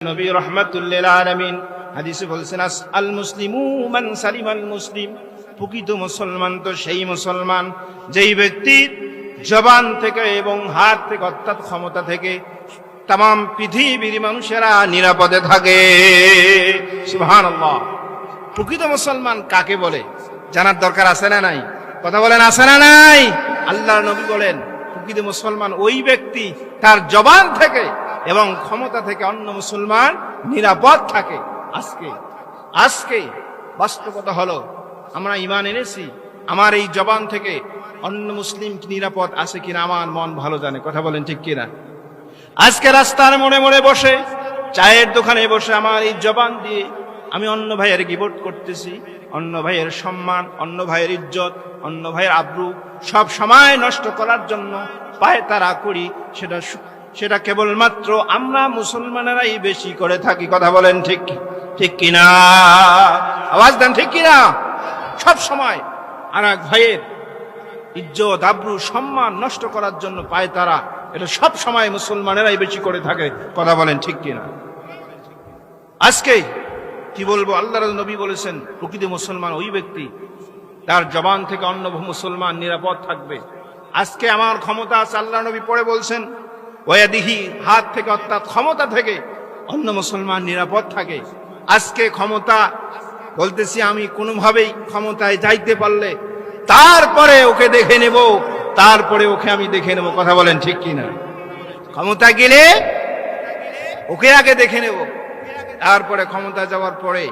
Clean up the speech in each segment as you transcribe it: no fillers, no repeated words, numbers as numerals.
নবী রাহমাতুল্লিল আলামিন হাদিসে বলেছেন আল মুসলিমু মান সালিমাল মুসলিম, প্রকৃত মুসলমান তো সেই মুসলমান যেই ব্যক্তির জবান থেকে এবং হাত থেকে অর্থাৎ ক্ষমতা থেকে তাম পৃথিবীর মানুষেরা নিরাপদে থাকে। সুবহানাল্লাহ। প্রকৃত মুসলমান কাকে বলে জানার দরকার আছে না নাই? কথা বলেন, আছে না নাই? আল্লাহর নবী বলেন প্রকৃত মুসলমান ওই ব্যক্তি তার জবান থেকে এবং ক্ষমতা থেকে অন্য মুসলমান নিরাপদ থাকে। আজকে বাস্তবতা হলো আমরা ঈমান এনেছি, আমার এই জবান থেকে অন্য মুসলিম নিরাপদ আছে কিনা আমার মন ভালো জানে। কথা বলেন ঠিক কিনা? আজকে রাস্তার মোড়ে মোড়ে বসে, চায়ের দোকানে বসে আমার এই জবান দিয়ে আমি অন্য ভাইয়ের গীবত করতেছি, অন্য ভাইয়ের সম্মান, অন্য ভাইয়ের ইজ্জত, অন্য ভাইয়ের আব্রু সব সময় নষ্ট করার জন্য পায়তারা করি। সেটা কেবলমাত্র আমরা মুসলমানেরাই বেশি করে থাকি। কথা বলেন ঠিক কিনা? আওয়াজ দেন ঠিক কিনা? সব সময় আর এক ভাইয়ের ইজ্জত, আব্রু, সম্মান নষ্ট করার জন্য পায়তারা, এটা সব সময় মুসলমানেরাই বেশি করে থাকে। কথা বলেন ঠিক কিনা? আজকে কি বলবো, আল্লাহর নবী বলেছেন প্রকৃত মুসলমান ওই ব্যক্তি তার জবান থেকে অন্য মুসলমান নিরাপদ থাকবে। আজকে আমার ক্ষমতা আছে, আল্লাহর নবী পরে বলছেন ওয়াদিহি, হাত থেকে অর্থাৎ ক্ষমতা থেকে অন্য মুসলমান নিরাপদ থাকে। আজকে ক্ষমতা বলতেছি আমি কোনোভাবেই ক্ষমতায় যাইতে পারলে তারপরে ওকে দেখে নেব, তারপরে ওকে আমি দেখে নেব। কথা বলেন ঠিক কিনা? ক্ষমতা গেলে ওকে আগে দেখে নেব, তারপরে ক্ষমতা যাওয়ার পরে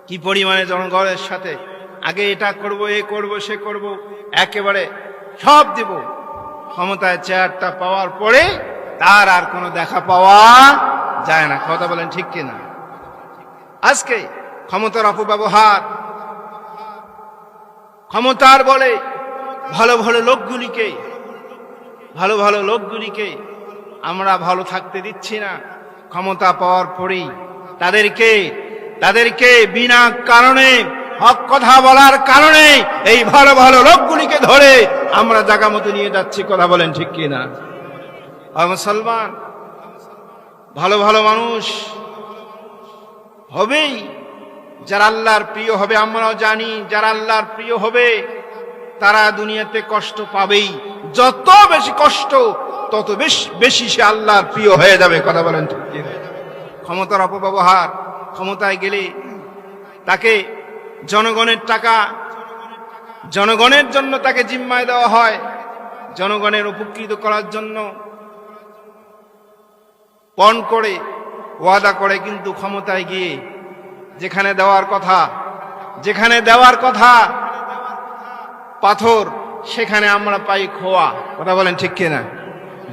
কি পরিমাণে জনগণের সাথে আগে এটা করব, এ করব, সে করব, একেবারে সব দিব। ক্ষমতায় চেয়ারটা পাওয়ার পরে তার আর কোনো দেখা পাওয়া যায় না। কথা বলেন ঠিক কিনা? আজকে ক্ষমতার অপব্যবহার, ক্ষমতার বলে ভালো ভালো লোকগুলিকে আমরা ভালো থাকতে দিচ্ছি না। ক্ষমতা পাওয়ার পরেই তাদেরকে বিনা কারণে, হক কথা বলার কারণে এই ভালো ভালো লোকগুলিকে ধরে আমরা জায়গা মতো নিয়ে যাচ্ছি। কথা বলেন ঠিক কিনা? মুসলমান ভালো ভালো মানুষ হবেই, যারা আল্লাহর প্রিয় হবে। আমরাও জানি যারা আল্লাহর প্রিয় হবে তারা দুনিয়াতে কষ্ট পাবেই। যত বেশি কষ্ট তত বেশি সে আল্লাহর প্রিয় হয়ে যাবে। কথা বলেন ঠিক কিনা? ক্ষমতার অপব্যবহার, ক্ষমতায় গেলে তাকে জনগণের টাকা, জনগণের জন্য তাকে জিম্মায় দেওয়া হয়, জনগণের উপকৃত করার জন্য পণ করে, ওয়াদা করে, কিন্তু ক্ষমতায় গিয়ে যেখানে দেওয়ার কথা পাথর, সেখানে আমরা পাই খোয়া। কথা বলেন ঠিক কিনা?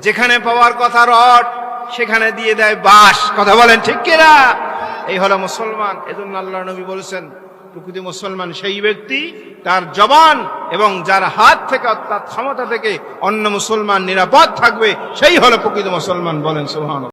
যেখানে পাওয়ার কথা রড, সেখানে দিয়ে দেয় বাঁশ। কথা বলেন ঠিক কিনা? এই হলো মুসলমান। এজন্য আল্লাহর নবী বলেছেন প্রকৃত মুসলমান সেই ব্যক্তি তার জবান এবং যার হাত থেকে অর্থাৎ ক্ষমতা থেকে অন্য মুসলমান নিরাপদ থাকবে, সেই হলো প্রকৃত মুসলমান। বলেন সুবহানাল্লাহ।